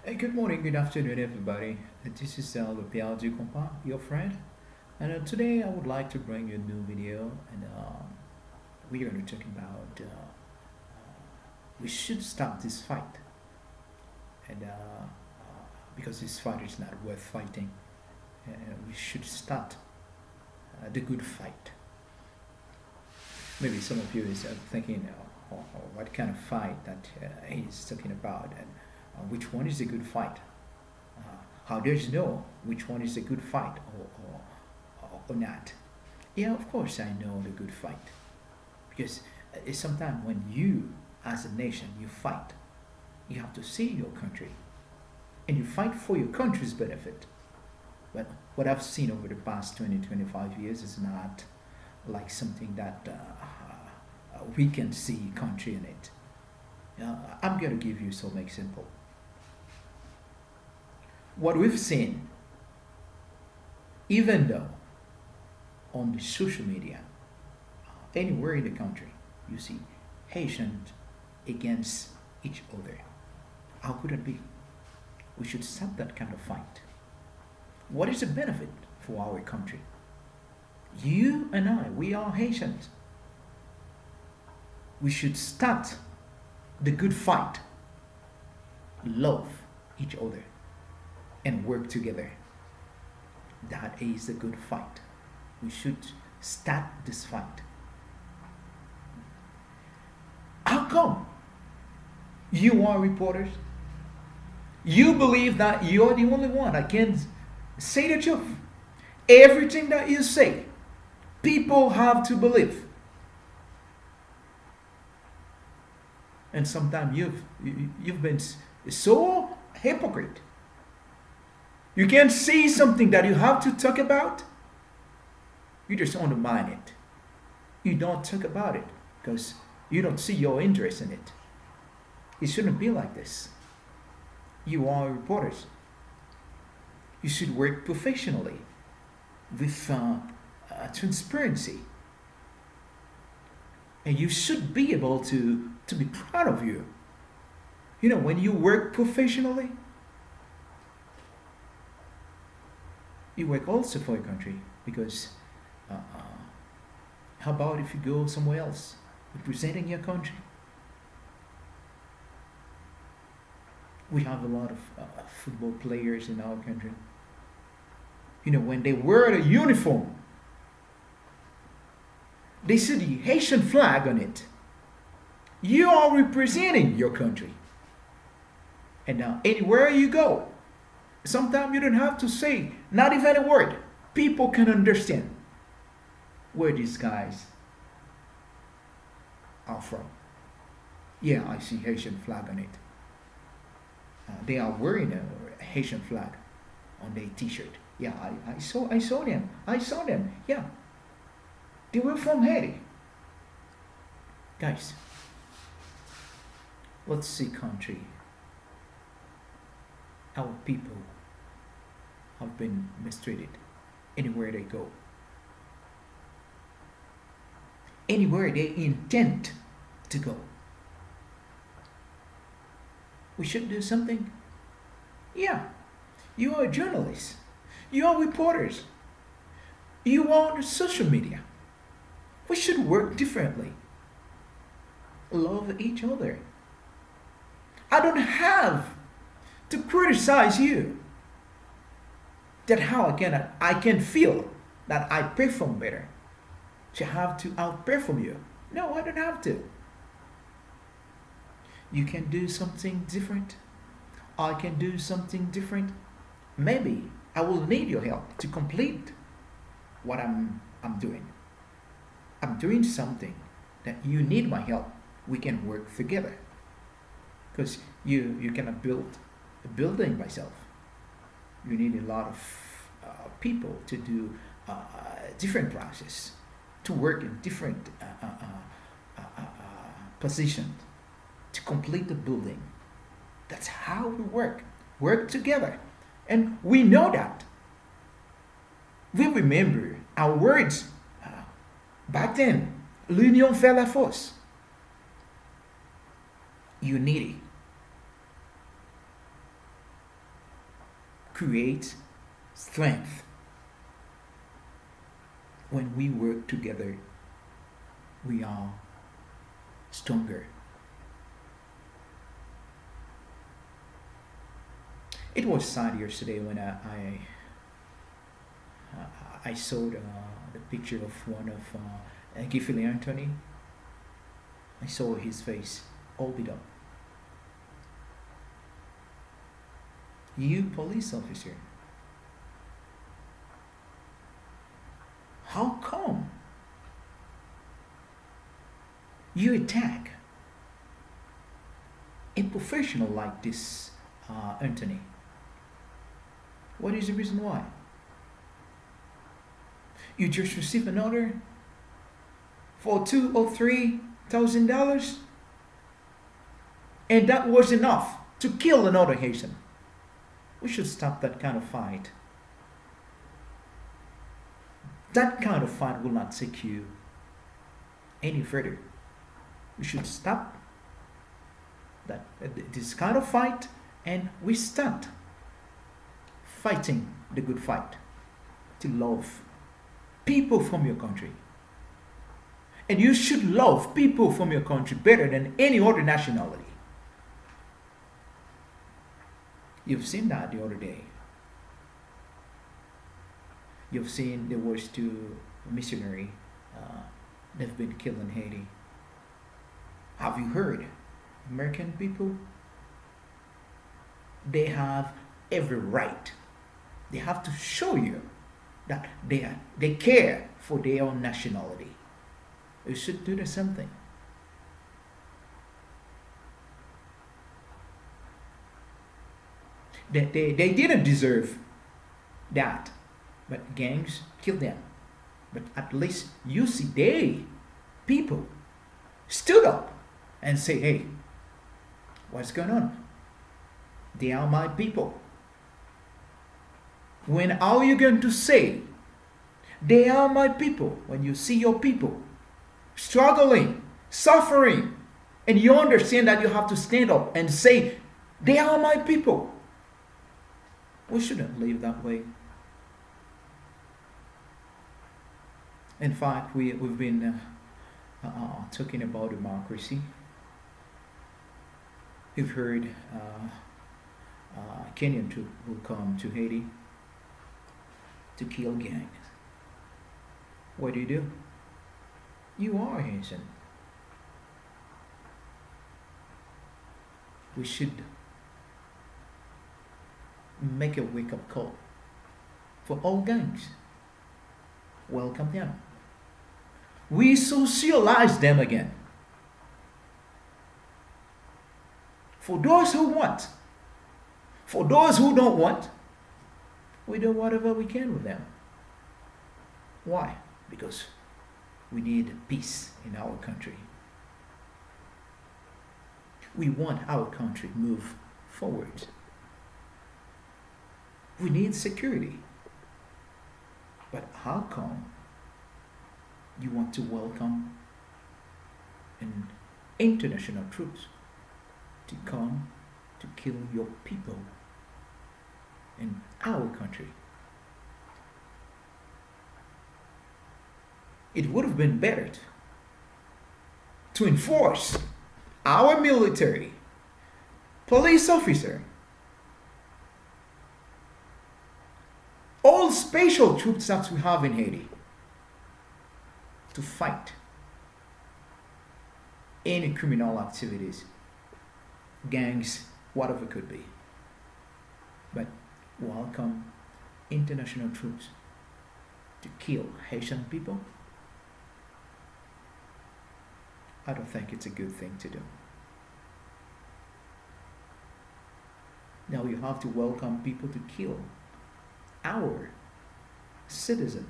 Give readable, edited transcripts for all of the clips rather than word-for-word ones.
Hey, good morning, good afternoon, everybody. This is the Pierre du Compas, your friend. And today I would like to bring you a new video, and we are going to talk about we should stop this fight, and because this fight is not worth fighting, we should start the good fight. Maybe some of you is thinking, what kind of fight that he's talking about, and which one is a good fight? Uh, how does he know which one is a good fight or not? Yeah, of course I know the good fight because it's sometimes when you, as a nation, you fight, you have to see your country and you fight for your country's benefit. But what I've seen over the past 20, 25 years is not like something that we can see country in it. I'm going to give you some example. What we've seen, even though on the social media, anywhere in the country, you see Haitians against each other. How could it be? We should stop that kind of fight. What is the benefit for our country? You and I, we are Haitians. We should start the good fight, love each other, and work together. That is a good fight. We should start this fight. How come you are reporters? You believe that you're the only one that can say the truth. Everything that you say, people have to believe. And sometimes you've been so hypocrite. You can't see something that you have to talk about. You just undermine it. You don't talk about it because you don't see your interest in it. It shouldn't be like this. You are reporters. You should work professionally with transparency. And you should be able to be proud of you. You know, when you work professionally, you work also for your country because how about if you go somewhere else representing your country? We have a lot of football players in our country. You know, when they wear the uniform, they see the Haitian flag on it. You are representing your country. And now, anywhere you go, sometimes you don't have to say not even a word. People can understand where these guys are from. Yeah, I see Haitian flag on it. They are wearing a Haitian flag on their T-shirt. Yeah, I saw them. I saw them. Yeah, they were from Haiti. Guys, let's see country. Our people have been mistreated anywhere they go. Anywhere they intend to go. We should do something. Yeah, you are journalists. You are reporters. You are on social media. We should work differently. Love each other. I don't have to criticize you. That how I can feel that I perform better. To have to outperform you. No, I don't have to. You can do something different. I can do something different. Maybe I will need your help to complete what I'm doing. I'm doing something that you need my help. We can work together. Because you cannot build a building by yourself. You need a lot of people to do different process, to work in different positions to complete the building. That's how we work. Work together. And we know that. We remember our words back then. L'union fait la force. Unity. creates strength. When we work together, we are stronger. It was sad yesterday when I saw the picture of one of Giffily Anthony. I saw his face all beat up. You police officer, how come you attack a professional like this, Anthony? What is the reason why? You just received an order for $2 or $3,000, and that was enough to kill another Haitian. We should stop that kind of fight. That kind of fight will not take you any further. We should stop that this kind of fight, and we start fighting the good fight to love people from your country. And you should love people from your country better than any other nationality. You've seen that the other day. You've seen there was two missionary they've been killed in Haiti. Have you heard? American people, they have every right. They have to show you that they care for their own nationality. You should do the same thing. They didn't deserve that, but gangs killed them. But at least you see they people stood up and say, hey, what's going on? They are my people. When are you going to say they are my people? When you see your people struggling, suffering, and you understand that you have to stand up and say they are my people. We shouldn't live that way. In fact, we've been talking about democracy. We've heard Kenyan troops will come to Haiti to kill gangs. What do? You are Haitian. We should make a wake-up call for all gangs. Welcome them. We socialize them again. For those who want, for those who don't want, we do whatever we can with them. Why? Because we need peace in our country. We want our country to move forward. We need security. But how come you want to welcome an international troops to come to kill your people in our country? It would have been better to enforce our military, police officer, all special troops that we have in Haiti to fight any criminal activities, gangs, whatever it could be. But welcome international troops to kill Haitian people? I don't think it's a good thing to do. Now you have to welcome people to kill our citizen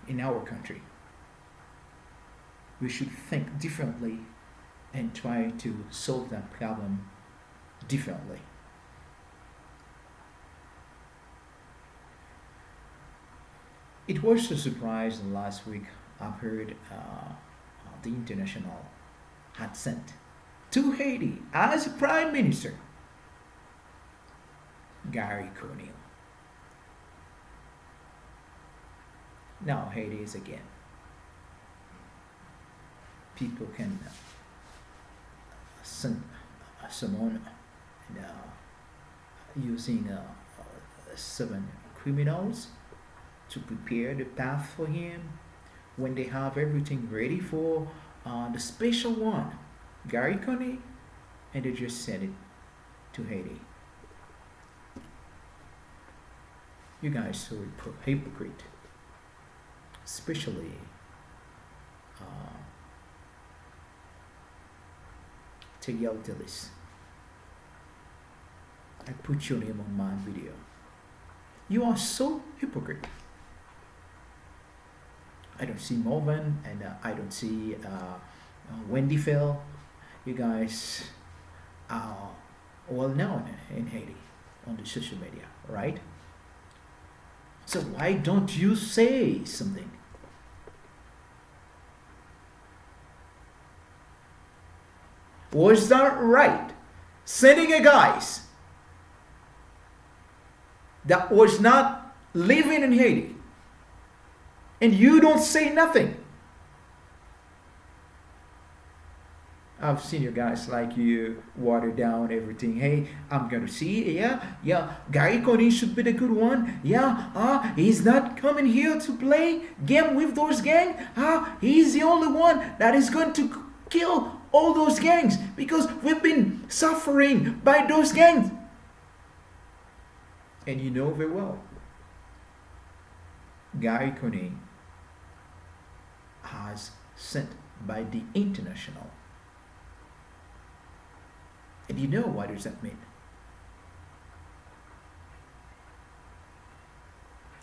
in our country. We should think differently and try to solve that problem differently. It was a surprise last week. I've heard the international had sent to Haiti as a prime minister Garry Conille. Now here it is again. People can send someone using seven criminals to prepare the path for him when they have everything ready for the special one, Garry Conille, and they just send it to Haiti. You guys so hypocrite, especially uh, Tegel Tillis. I put your name on my video. You are so hypocrite. I don't see Morvan and I don't see Wendy Phil. You guys are well known in Haiti on the social media, right? So why don't you say something? Was that right? Sending a guys that was not living in Haiti and you don't say nothing. I've seen you guys like you water down everything. Hey, I'm gonna see. Yeah. Garry Conille should be the good one. Yeah, he's not coming here to play game with those gangs. He's the only one that is going to kill all those gangs because we've been suffering by those gangs. And you know very well, Garry Conille has sent by the international. And you know what does that mean?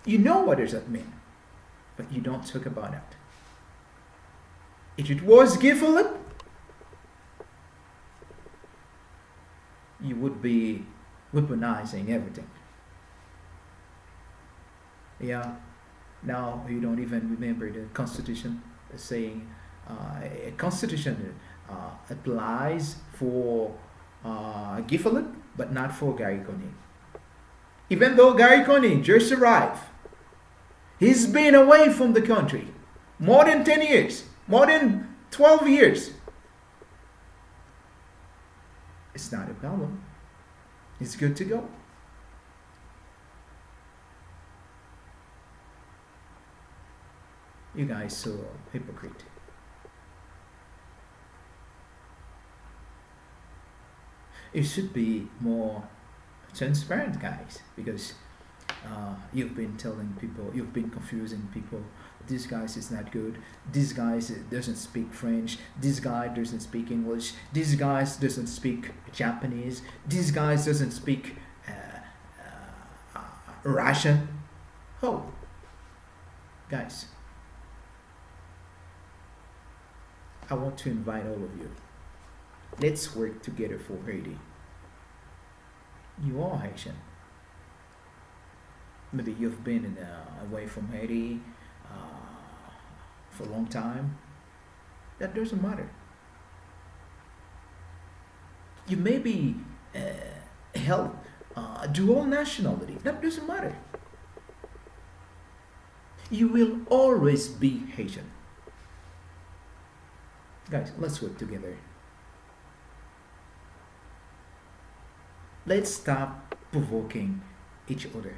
You know what does that mean? But you don't talk about it. If it was Guy Philippe, you would be weaponizing everything. Yeah, now you don't even remember the Constitution saying a Constitution applies for Guy Philippe, but not for Garry Conille. Even though Garry Conille just arrived, he's been away from the country more than 10 years, more than 12 years. It's not a problem. It's good to go. You guys so hypocrite. It should be more transparent, guys, because you've been telling people, you've been confusing people. This guy is not good. This guy doesn't speak French. This guy doesn't speak English. This guy doesn't speak Japanese. This guy doesn't speak Russian. Oh, guys, I want to invite all of you. Let's work together for Haiti. You are Haitian. Maybe you've been away from Haiti for a long time. That doesn't matter. You may be held dual nationality. That doesn't matter. You will always be Haitian. Guys, let's work together. Let's stop provoking each other.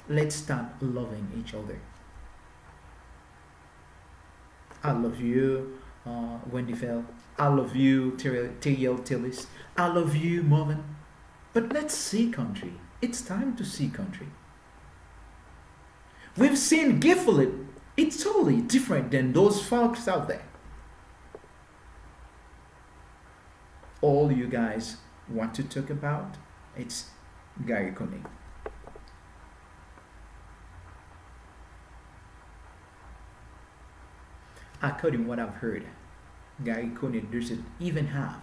Let's start loving each other. I love you, Wendy Fell. I love you, T.L. Tillis. I love you, Marvin. But let's see country. It's time to see country. We've seen Guy Philippe. It's totally different than those folks out there. All you guys want to talk about, it's Garry Conille. According to what I've heard, Garry Conille doesn't even have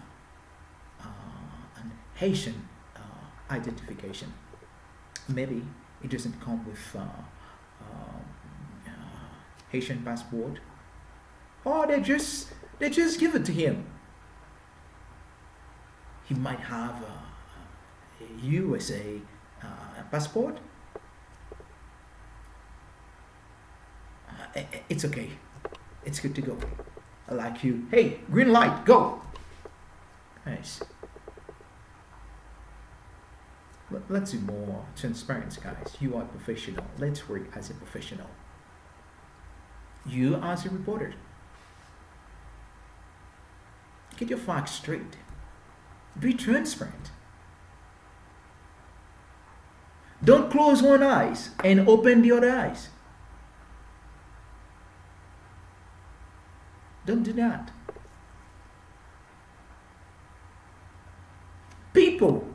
an Haitian identification. Maybe it doesn't come with Haitian passport, or they just give it to him. He might have USA passport, it's okay. It's good to go. I like you. Hey, green light, go. Nice. Let's be more transparent, guys. You are professional. Let's work as a professional. You as a reporter, get your facts straight. Be transparent. Don't close one eyes and open the other eyes. Don't do that. People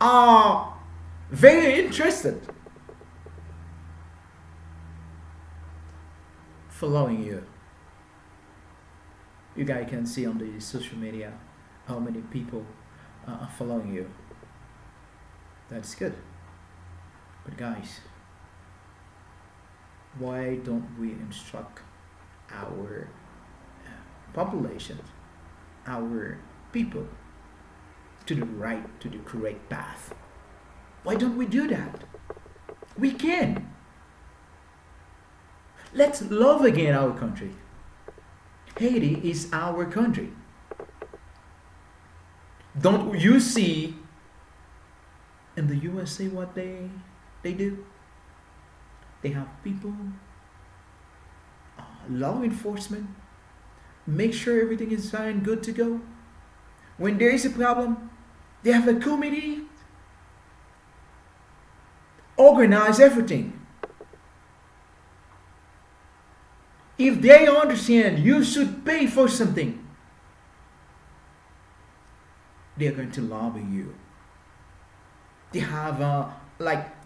are very interested following you. You guys can see on the social media how many people are following you. That's good. But guys, why don't we instruct our population, our people, to the right, to the correct path? Why don't we do that? We can. Let's love again our country. Haiti is our country. Don't you see in the USA what they do? They have people, law enforcement, make sure everything is fine, good to go. When there is a problem, they have a committee, organize everything. If they understand you should pay for something, they're going to lobby you. They have a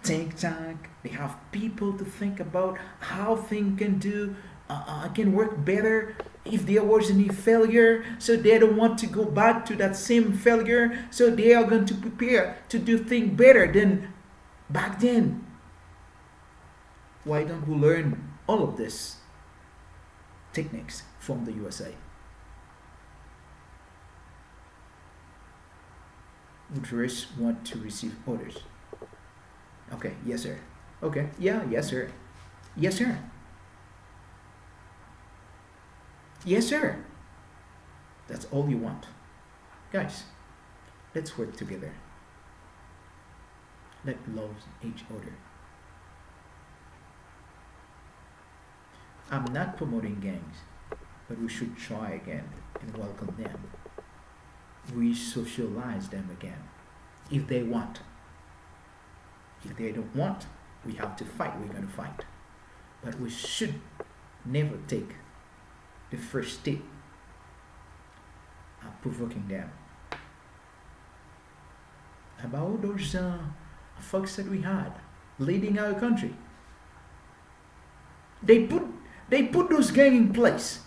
think tank. They have people to think about how things can work better if there was any failure. So they don't want to go back to that same failure. So they are going to prepare to do things better than back then. Why don't we learn all of this techniques from the USA? Would just want to receive orders. Okay, yes sir. Okay, yeah, yes sir. Yes sir. Yes sir. That's all you want. Guys, let's work together. Let's love each other. I'm not promoting gangs, but we should try again and welcome them. We socialize them again. If they want. If they don't want, we have to fight. We're going to fight. But we should never take the first step of provoking them. About those folks that we had leading our country. They put those gangs in place.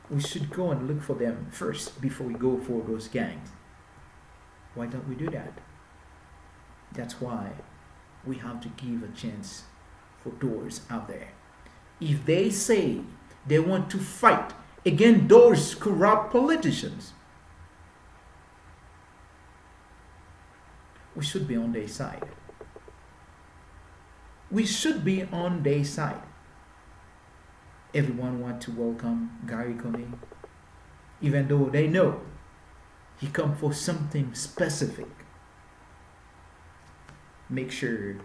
We should go and look for them first before we go for those gangs. Why don't we do that? That's why we have to give a chance for those out there. If they say they want to fight against those corrupt politicians, we should be on their side. We should be on their side. Everyone wants to welcome Garry Conille, even though they know he come for something specific. Make sure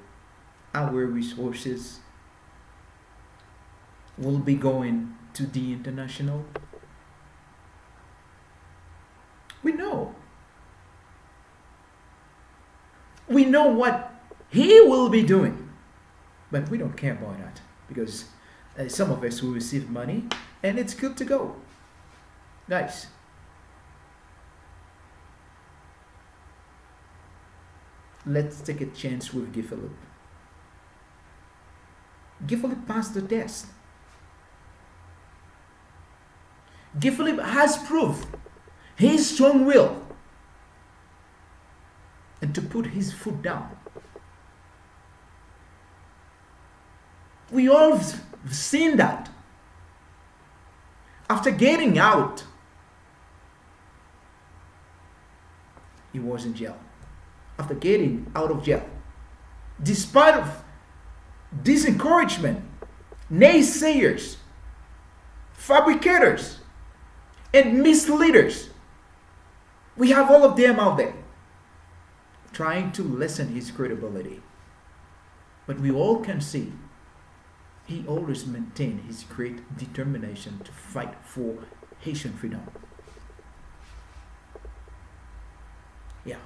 our resources will be going to the international. We know. We know what he will be doing, but we don't care about that because some of us will receive money and it's good to go. Guys, let's take a chance with Guy Philippe. Guy Philippe passed the test. Guy Philippe has proved his strong will and to put his foot down. We all seen that. After getting out, he was in jail. After getting out of jail, despite of disencouragement, naysayers, fabricators, and misleaders, we have all of them out there trying to lessen his credibility. But we all can see he always maintained his great determination to fight for Haitian freedom. Yeah.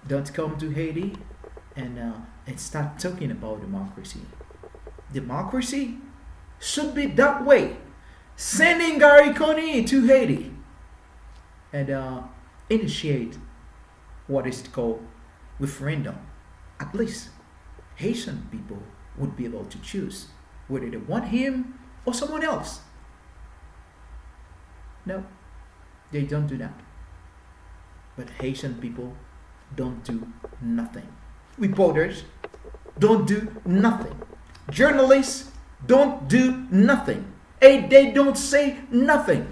Don't come to Haiti and start talking about democracy. Democracy should be that way. Sending Garry Conille to Haiti and initiate what is called referendum. At least Haitian people would be able to choose whether they want him or someone else. No, they don't do that. But Haitian people don't do nothing. Reporters don't do nothing. Journalists don't do nothing. And they don't say nothing.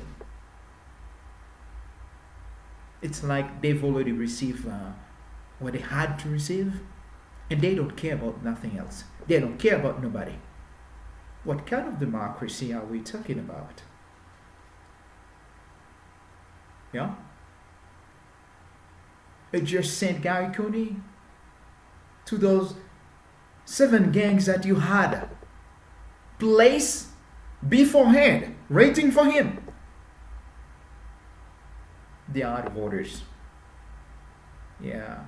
It's like they've already received what they had to receive, and they don't care about nothing else. They don't care about nobody. What kind of democracy are we talking about? Yeah? They just sent Garry Conille to those 7 gangs that you had placed beforehand, waiting for him. They are out of orders. Yeah,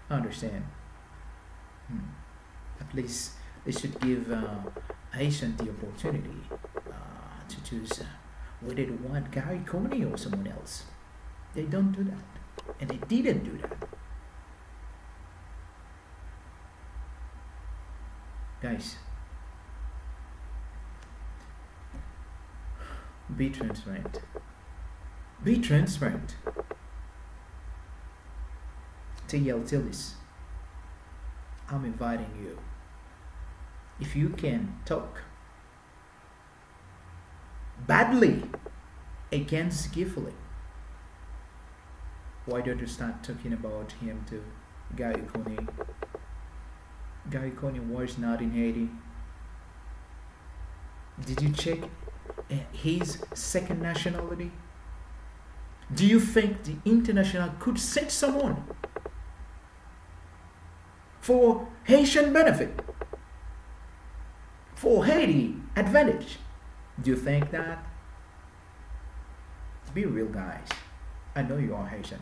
I understand. At least they should give Haitian the opportunity to choose whether they want Garry Conille or someone else. They don't do that, and they didn't do that. Guys, be transparent. Be transparent. TL Tillis, I'm inviting you. If you can talk badly against Gifley, why don't you start talking about him to Garry Conille? Garry Conille was not in Haiti. Did you check his second nationality? Do you think the international could send someone for Haitian benefit, for Haiti advantage? Do you think that? Be real, guys. I know you are Haitian.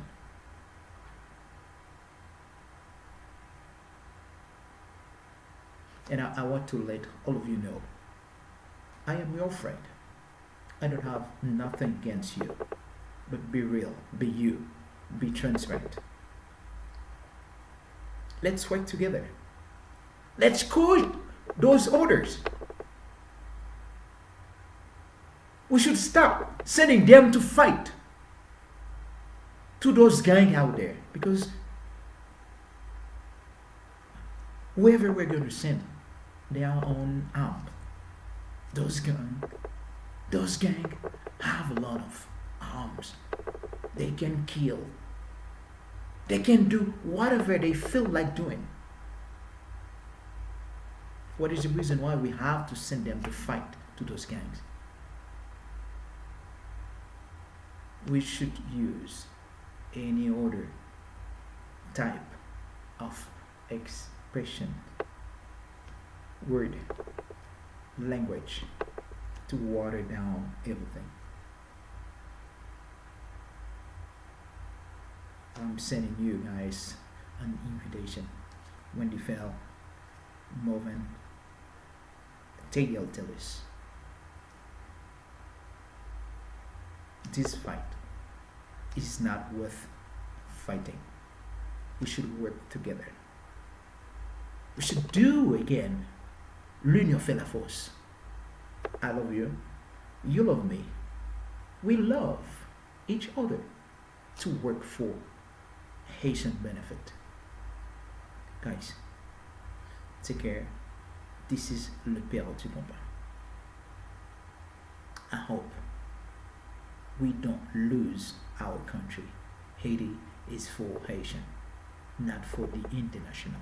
And I want to let all of you know, I am your friend. I don't have nothing against you. But be real, be you, be transparent. Let's work together. Let's quote those orders. We should stop sending them to fight to those gangs out there, because whoever we're going to send, they are unarmed. Those gang have a lot of arms. They can kill. They can do whatever they feel like doing. What is the reason why we have to send them to fight to those gangs? We should use any other type of expression, word, language to water down everything. I'm sending you guys an invitation. Wendy Fell, Moven, TL Tillis. This fight is not worth fighting. We should work together. We should do again l'union fait la force. I love you. You love me. We love each other to work for Haitian benefit. Guys, take care. This is Le Père du Combat. I hope we don't lose our country. Haiti is for Haitian, not for the international.